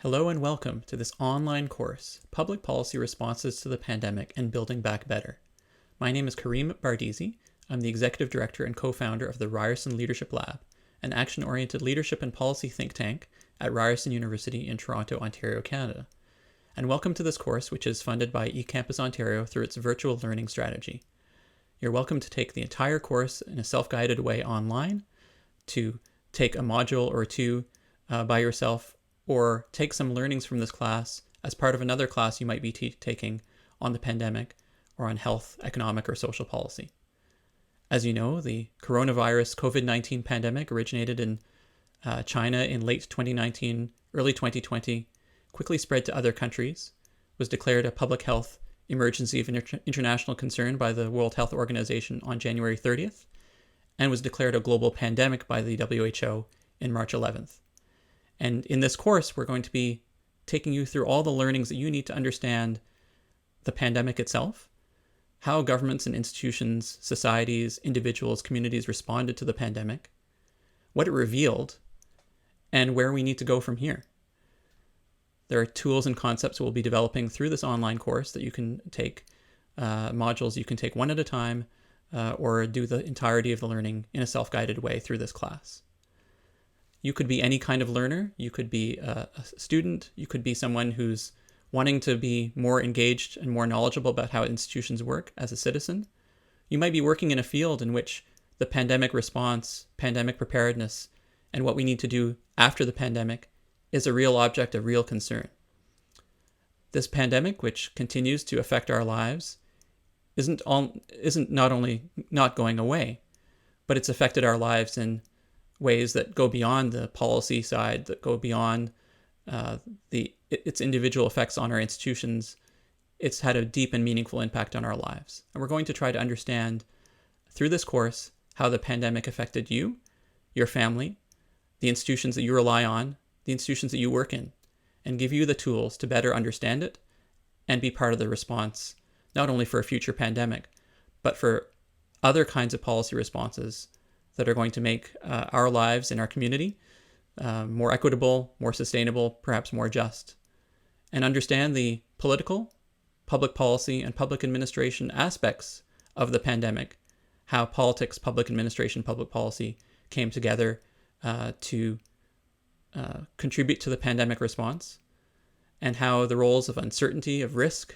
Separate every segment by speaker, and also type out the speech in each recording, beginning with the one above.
Speaker 1: Hello and welcome to this online course, Public Policy Responses to the Pandemic and Building Back Better. My name is Karim Bardisi. I'm the Executive Director and co-founder of the Ryerson Leadership Lab, an action-oriented leadership and policy think tank at Ryerson University in Toronto, Ontario, Canada. And welcome to this course, which is funded by eCampus Ontario through its virtual learning strategy. You're welcome to take the entire course in a self-guided way online, to take a module or two by yourself, or take some learnings from this class as part of another class you might be taking on the pandemic or on health, economic, or social policy. As you know, the coronavirus COVID-19 pandemic originated in China in late 2019, early 2020, quickly spread to other countries, was declared a public health emergency of international concern by the World Health Organization on January 30th, and was declared a global pandemic by the WHO in March 11th. And in this course, we're going to be taking you through all the learnings that you need to understand the pandemic itself, how governments and institutions, societies, individuals, communities responded to the pandemic, what it revealed, and where we need to go from here. There are tools and concepts we'll be developing through this online course that you can take, modules you can take one at a time, or do the entirety of the learning in a self-guided way through this class. You could be any kind of learner. You could be a student. You could be someone who's wanting to be more engaged and more knowledgeable about how institutions work as a citizen. You might be working in a field in which the pandemic response, pandemic preparedness, and what we need to do after the pandemic is a real object of real concern. This pandemic, which continues to affect our lives, isn't not only not going away, but it's affected our lives in ways that go beyond the policy side, that go beyond its individual effects on our institutions. It's had a deep and meaningful impact on our lives. And we're going to try to understand through this course how the pandemic affected you, your family, the institutions that you rely on, the institutions that you work in, and give you the tools to better understand it and be part of the response, not only for a future pandemic, but for other kinds of policy responses that are going to make our lives in our community more equitable, more sustainable, perhaps more just, and understand the political, public policy, and public administration aspects of the pandemic, how politics, public administration, public policy came together to contribute to the pandemic response, and how the roles of uncertainty, of risk,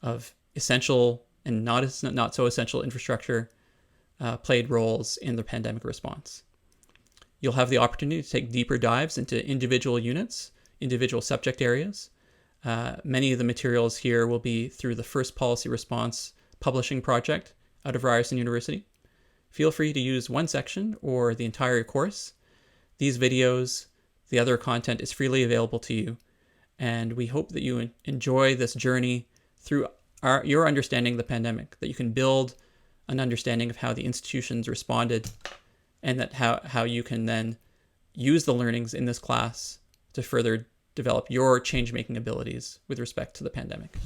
Speaker 1: of essential and not so essential infrastructure played roles in the pandemic response. You'll have the opportunity to take deeper dives into individual units, individual subject areas. Many of the materials here will be through the First Policy Response publishing project out of Ryerson University. Feel free to use one section or the entire course. These videos, the other content is freely available to you, and we hope that you enjoy this journey through your understanding of the pandemic, that you can build an understanding of how the institutions responded, and that how you can then use the learnings in this class to further develop your change-making abilities with respect to the pandemic.